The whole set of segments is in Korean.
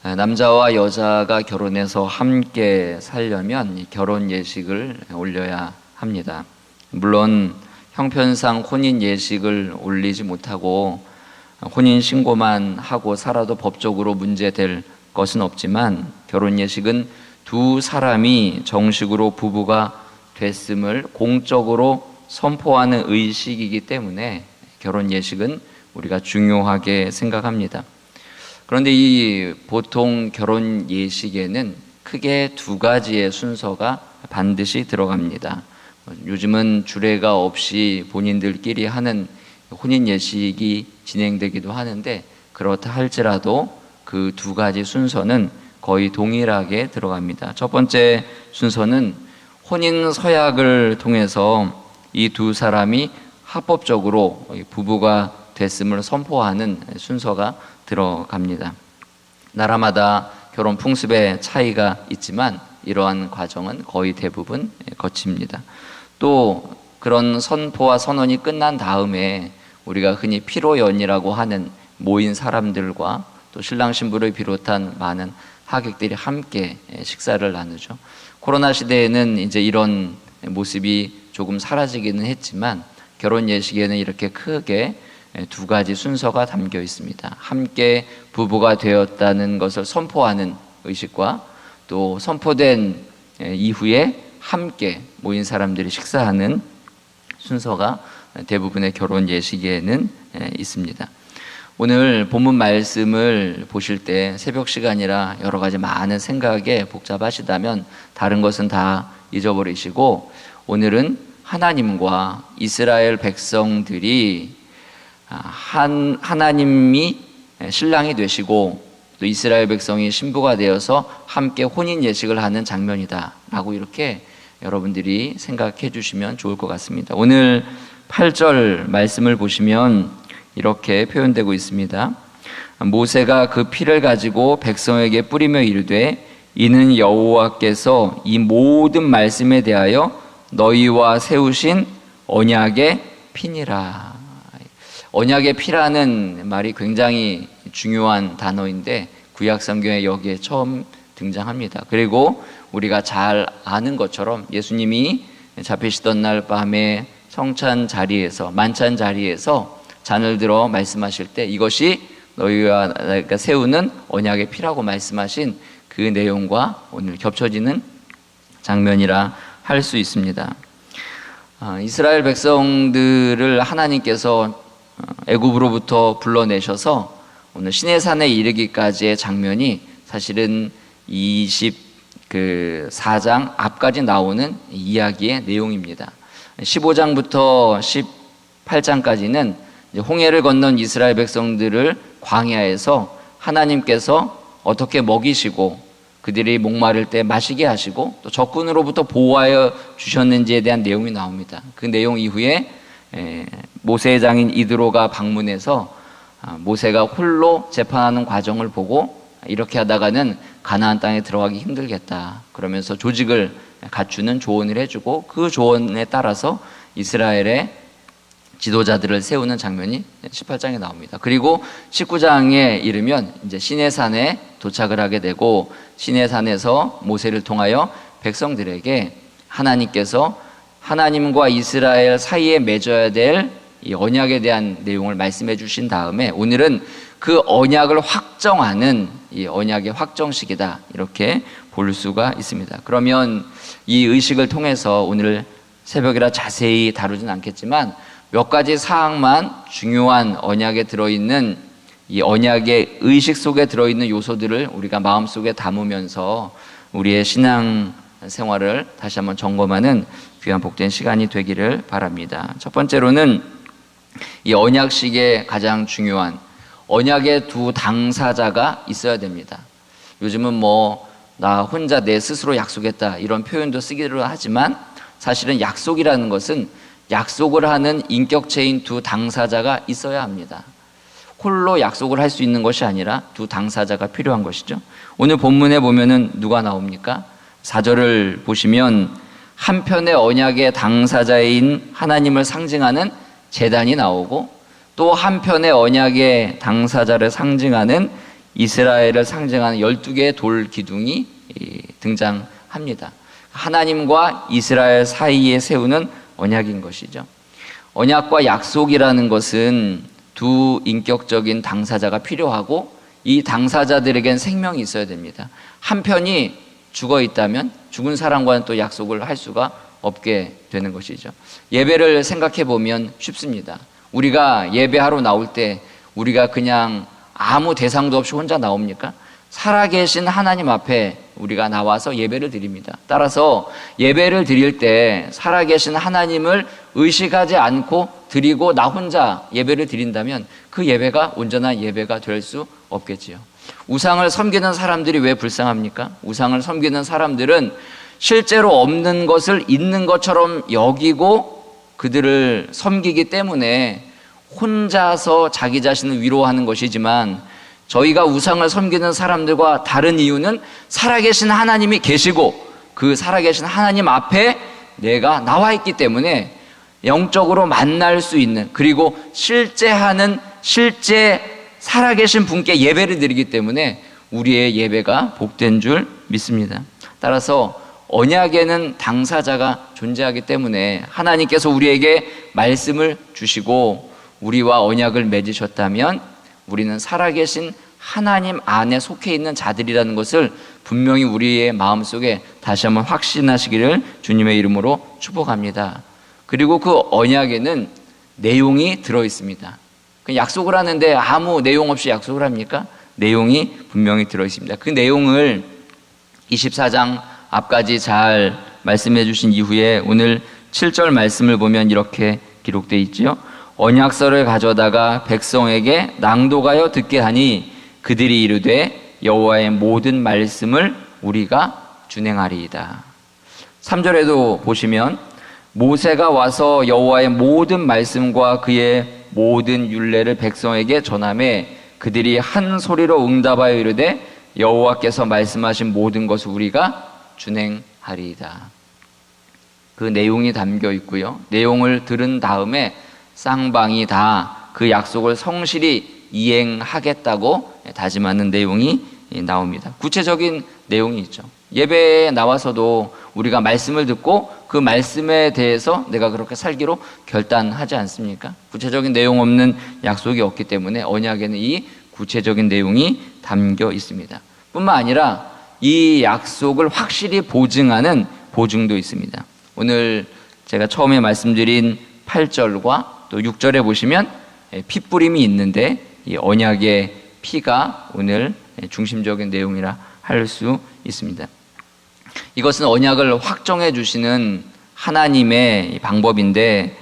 남자와 여자가 결혼해서 함께 살려면 결혼 예식을 올려야 합니다. 물론 형편상 혼인 예식을 올리지 못하고 혼인 신고만 하고 살아도 법적으로 문제될 것은 없지만, 결혼 예식은 두 사람이 정식으로 부부가 됐음을 공적으로 선포하는 의식이기 때문에 결혼 예식은 우리가 중요하게 생각합니다. 그런데 이 보통 결혼 예식에는 크게 두 가지의 순서가 반드시 들어갑니다. 요즘은 주례가 없이 본인들끼리 하는 혼인 예식이 진행되기도 하는데, 그렇다 할지라도 그 두 가지 순서는 거의 동일하게 들어갑니다. 첫 번째 순서는 혼인 서약을 통해서 이 두 사람이 합법적으로 부부가 됐음을 선포하는 순서가 들어갑니다. 나라마다 결혼 풍습의 차이가 있지만 이러한 과정은 거의 대부분 거칩니다. 또 그런 선포와 선언이 끝난 다음에 우리가 흔히 피로연이라고 하는 모인 사람들과 또 신랑 신부를 비롯한 많은 하객들이 함께 식사를 나누죠. 코로나 시대에는 이제 이런 모습이 조금 사라지기는 했지만, 결혼 예식에는 이렇게 크게 두 가지 순서가 담겨 있습니다. 함께 부부가 되었다는 것을 선포하는 의식과, 또 선포된 이후에 함께 모인 사람들이 식사하는 순서가 대부분의 결혼 예식에는 있습니다. 오늘 본문 말씀을 보실 때 새벽 시간이라 여러 가지 많은 생각에 복잡하시다면 다른 것은 다 잊어버리시고, 오늘은 하나님과 이스라엘 백성들이 하나님이 신랑이 되시고 또 이스라엘 백성이 신부가 되어서 함께 혼인 예식을 하는 장면이다 라고 이렇게 여러분들이 생각해 주시면 좋을 것 같습니다. 오늘 8절 말씀을 보시면 이렇게 표현되고 있습니다. 모세가 그 피를 가지고 백성에게 뿌리며 이르되, 이는 여호와께서 이 모든 말씀에 대하여 너희와 세우신 언약의 피니라. 언약의 피라는 말이 굉장히 중요한 단어인데 구약 성경에 여기에 처음 등장합니다. 그리고 우리가 잘 아는 것처럼 예수님이 잡히시던 날 밤에 성찬 자리에서, 만찬 자리에서 잔을 들어 말씀하실 때 이것이 너희와 내가 세우는 언약의 피라고 말씀하신 그 내용과 오늘 겹쳐지는 장면이라 할 수 있습니다. 이스라엘 백성들을 하나님께서 애굽으로부터 불러내셔서 오늘 시내산에 이르기까지의 장면이 사실은 24장 앞까지 나오는 이야기의 내용입니다. 15장부터 18장까지는 홍해를 건넌 이스라엘 백성들을 광야에서 하나님께서 어떻게 먹이시고 그들이 목마를 때 마시게 하시고 또 적군으로부터 보호하여 주셨는지에 대한 내용이 나옵니다. 그 내용 이후에 모세의 장인 이드로가 방문해서 모세가 홀로 재판하는 과정을 보고 이렇게 하다가는 가나안 땅에 들어가기 힘들겠다 그러면서 조직을 갖추는 조언을 해주고, 그 조언에 따라서 이스라엘의 지도자들을 세우는 장면이 18장에 나옵니다. 그리고 19장에 이르면 이제 시내산에 도착을 하게 되고, 시내산에서 모세를 통하여 백성들에게 하나님께서 하나님과 이스라엘 사이에 맺어야 될 이 언약에 대한 내용을 말씀해 주신 다음에 오늘은 그 언약을 확정하는 이 언약의 확정식이다 이렇게 볼 수가 있습니다. 그러면 이 의식을 통해서 오늘 새벽이라 자세히 다루진 않겠지만 몇 가지 사항만 중요한 언약에 들어있는 이 언약의 의식 속에 들어있는 요소들을 우리가 마음속에 담으면서 우리의 신앙 생활을 다시 한번 점검하는 귀한 복된 시간이 되기를 바랍니다. 첫 번째로는 이 언약식의 가장 중요한 언약의 두 당사자가 있어야 됩니다. 요즘은 나 혼자 내 스스로 약속했다 이런 표현도 쓰기로 하지만 사실은 약속이라는 것은 약속을 하는 인격체인 두 당사자가 있어야 합니다. 홀로 약속을 할 수 있는 것이 아니라 두 당사자가 필요한 것이죠. 오늘 본문에 보면은 누가 나옵니까? 4절을 보시면 한편의 언약의 당사자인 하나님을 상징하는 제단이 나오고, 또 한편의 언약의 당사자를 상징하는 이스라엘을 상징하는 12개의 돌 기둥이 등장합니다. 하나님과 이스라엘 사이에 세우는 언약인 것이죠. 언약과 약속이라는 것은 두 인격적인 당사자가 필요하고 이 당사자들에겐 생명이 있어야 됩니다. 한편이 죽어 있다면 죽은 사람과는 또 약속을 할 수가 없게 되는 것이죠. 예배를 생각해 보면 쉽습니다. 우리가 예배하러 나올 때 우리가 그냥 아무 대상도 없이 혼자 나옵니까? 살아계신 하나님 앞에 우리가 나와서 예배를 드립니다. 따라서 예배를 드릴 때 살아계신 하나님을 의식하지 않고 드리고 나 혼자 예배를 드린다면 그 예배가 온전한 예배가 될 수 없겠지요. 우상을 섬기는 사람들이 왜 불쌍합니까? 우상을 섬기는 사람들은 실제로 없는 것을 있는 것처럼 여기고 그들을 섬기기 때문에 혼자서 자기 자신을 위로하는 것이지만, 저희가 우상을 섬기는 사람들과 다른 이유는 살아계신 하나님이 계시고 그 살아계신 하나님 앞에 내가 나와 있기 때문에 영적으로 만날 수 있는, 그리고 실제 살아계신 분께 예배를 드리기 때문에 우리의 예배가 복된 줄 믿습니다. 따라서 언약에는 당사자가 존재하기 때문에 하나님께서 우리에게 말씀을 주시고 우리와 언약을 맺으셨다면 우리는 살아계신 하나님 안에 속해 있는 자들이라는 것을 분명히 우리의 마음속에 다시 한번 확신하시기를 주님의 이름으로 축복합니다. 그리고 그 언약에는 내용이 들어있습니다. 약속을 하는데 아무 내용 없이 약속을 합니까? 내용이 분명히 들어있습니다. 그 내용을 24장 앞까지 잘 말씀해 주신 이후에 오늘 7절 말씀을 보면 이렇게 기록되어 있지요. 언약서를 가져다가 백성에게 낭독하여 듣게 하니 그들이 이르되 여호와의 모든 말씀을 우리가 준행하리이다. 3절에도 보시면 모세가 와서 여호와의 모든 말씀과 그의 모든 율례를 백성에게 전하매 그들이 한 소리로 응답하여 이르되 여호와께서 말씀하신 모든 것을 우리가 준행하리이다. 그 내용이 담겨 있고요. 내용을 들은 다음에 쌍방이 다 그 약속을 성실히 이행하겠다고 다짐하는 내용이 나옵니다. 구체적인 내용이 있죠. 예배에 나와서도 우리가 말씀을 듣고 그 말씀에 대해서 내가 그렇게 살기로 결단하지 않습니까? 구체적인 내용 없는 약속이 없기 때문에 언약에는 이 구체적인 내용이 담겨 있습니다. 뿐만 아니라 이 약속을 확실히 보증하는 보증도 있습니다. 오늘 제가 처음에 말씀드린 8절과 또 6절에 보시면 핏뿌림이 있는데 이 언약의 피가 오늘 중심적인 내용이라 할 수 있습니다. 이것은 언약을 확정해 주시는 하나님의 방법인데,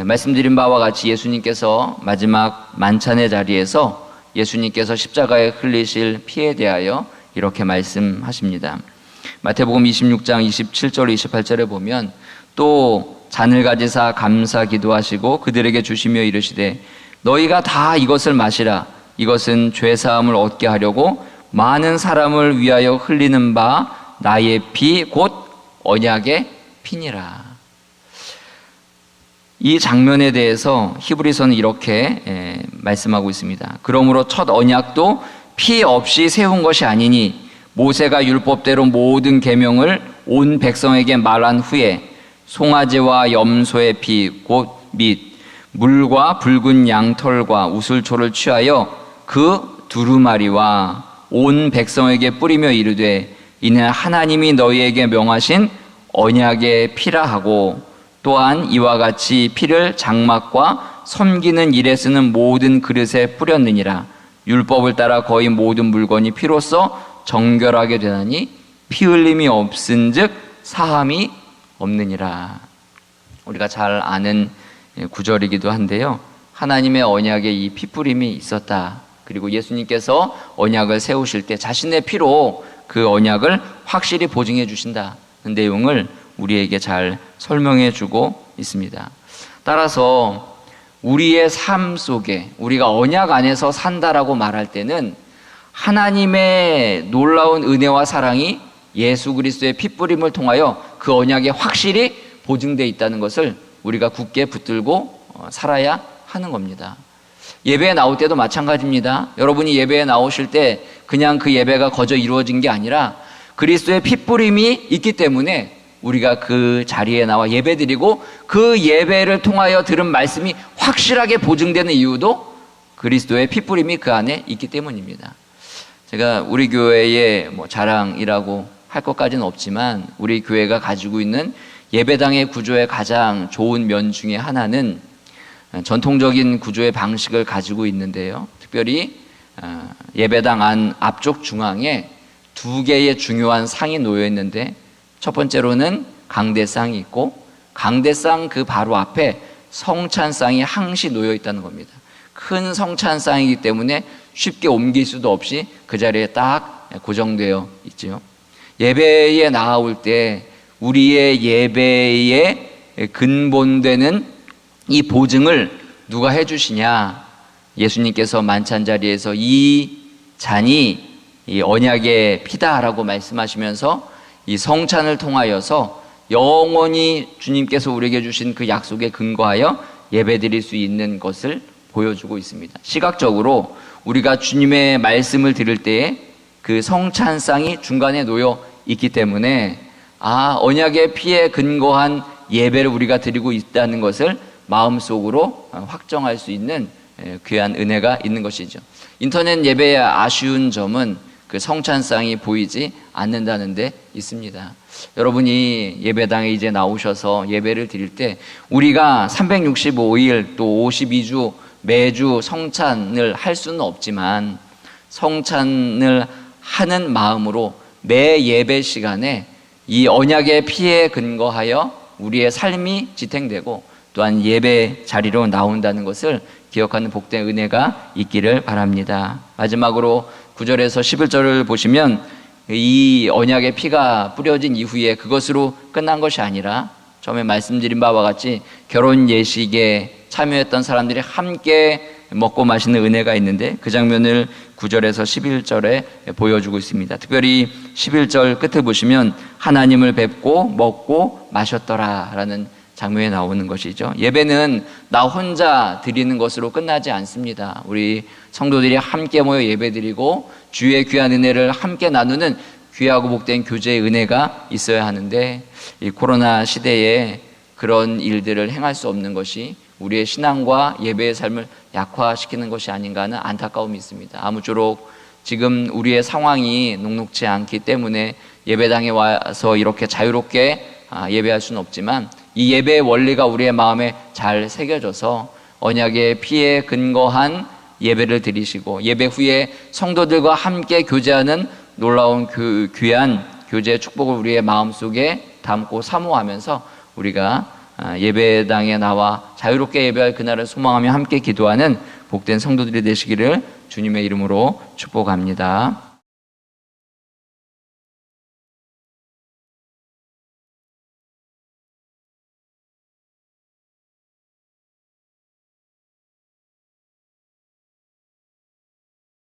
말씀드린 바와 같이 예수님께서 마지막 만찬의 자리에서 예수님께서 십자가에 흘리실 피에 대하여 이렇게 말씀하십니다. 마태복음 26장 27절 28절에 보면 또 잔을 가지사 감사 기도하시고 그들에게 주시며 이르시되 너희가 다 이것을 마시라. 이것은 죄사함을 얻게 하려고 많은 사람을 위하여 흘리는 바 나의 피 곧 언약의 피니라. 이 장면에 대해서 히브리서는 이렇게 말씀하고 있습니다. 그러므로 첫 언약도 피 없이 세운 것이 아니니 모세가 율법대로 모든 계명을 온 백성에게 말한 후에 송아지와 염소의 피 곧 및 물과 붉은 양털과 우슬초를 취하여 그 두루마리와 온 백성에게 뿌리며 이르되 이는 하나님이 너희에게 명하신 언약의 피라 하고 또한 이와 같이 피를 장막과 섬기는 일에 쓰는 모든 그릇에 뿌렸느니라. 율법을 따라 거의 모든 물건이 피로써 정결하게 되나니 피 흘림이 없은즉 사함이 없느니라. 우리가 잘 아는 구절이기도 한데요. 하나님의 언약에 이 피뿌림이 있었다. 그리고 예수님께서 언약을 세우실 때 자신의 피로 그 언약을 확실히 보증해 주신다는 내용을 우리에게 잘 설명해 주고 있습니다. 따라서 우리의 삶 속에 우리가 언약 안에서 산다라고 말할 때는 하나님의 놀라운 은혜와 사랑이 예수 그리스도의 피뿌림을 통하여 그 언약에 확실히 보증되어 있다는 것을 우리가 굳게 붙들고 살아야 하는 겁니다. 예배에 나올 때도 마찬가지입니다. 여러분이 예배에 나오실 때 그냥 그 예배가 거저 이루어진 게 아니라 그리스도의 핏부림이 있기 때문에 우리가 그 자리에 나와 예배드리고 그 예배를 통하여 들은 말씀이 확실하게 보증되는 이유도 그리스도의 핏부림이 그 안에 있기 때문입니다. 제가 우리 교회의 자랑이라고 할 것까지는 없지만 우리 교회가 가지고 있는 예배당의 구조의 가장 좋은 면 중에 하나는 전통적인 구조의 방식을 가지고 있는데요. 특별히 예배당 안 앞쪽 중앙에 두 개의 중요한 상이 놓여 있는데 첫 번째로는 강대상이 있고 강대상 그 바로 앞에 성찬상이 항시 놓여 있다는 겁니다. 큰 성찬상이기 때문에 쉽게 옮길 수도 없이 그 자리에 딱 고정되어 있죠. 예배에 나아올 때 우리의 예배의 근본되는 이 보증을 누가 해주시냐? 예수님께서 만찬 자리에서 이 잔이 이 언약의 피다라고 말씀하시면서 이 성찬을 통하여서 영원히 주님께서 우리에게 주신 그 약속에 근거하여 예배드릴 수 있는 것을 보여주고 있습니다. 시각적으로 우리가 주님의 말씀을 들을 때에 그 성찬상이 중간에 놓여 있기 때문에 언약의 피에 근거한 예배를 우리가 드리고 있다는 것을 마음속으로 확정할 수 있는 귀한 은혜가 있는 것이죠. 인터넷 예배의 아쉬운 점은 그 성찬상이 보이지 않는다는 데 있습니다. 여러분이 예배당에 이제 나오셔서 예배를 드릴 때 우리가 365일 또 52주 매주 성찬을 할 수는 없지만 성찬을 하는 마음으로 매 예배 시간에 이 언약의 피에 근거하여 우리의 삶이 지탱되고 또한 예배 자리로 나온다는 것을 기억하는 복된 은혜가 있기를 바랍니다. 마지막으로 9절에서 11절을 보시면 이 언약의 피가 뿌려진 이후에 그것으로 끝난 것이 아니라 처음에 말씀드린 바와 같이 결혼 예식에 참여했던 사람들이 함께 먹고 마시는 은혜가 있는데 그 장면을 9절에서 11절에 보여주고 있습니다. 특별히 11절 끝에 보시면 하나님을 뵙고 먹고 마셨더라 라는 장면에 나오는 것이죠. 예배는 나 혼자 드리는 것으로 끝나지 않습니다. 우리 성도들이 함께 모여 예배드리고 주의 귀한 은혜를 함께 나누는 귀하고 복된 교제의 은혜가 있어야 하는데 이 코로나 시대에 그런 일들을 행할 수 없는 것이 우리의 신앙과 예배의 삶을 약화시키는 것이 아닌가 하는 안타까움이 있습니다. 아무쪼록 지금 우리의 상황이 녹록지 않기 때문에 예배당에 와서 이렇게 자유롭게 예배할 수는 없지만 이 예배의 원리가 우리의 마음에 잘 새겨져서 언약의 피에 근거한 예배를 드리시고 예배 후에 성도들과 함께 교제하는 놀라운 귀한 교제의 축복을 우리의 마음속에 담고 사모하면서 우리가 예배당에 나와 자유롭게 예배할 그날을 소망하며 함께 기도하는 복된 성도들이 되시기를 주님의 이름으로 축복합니다.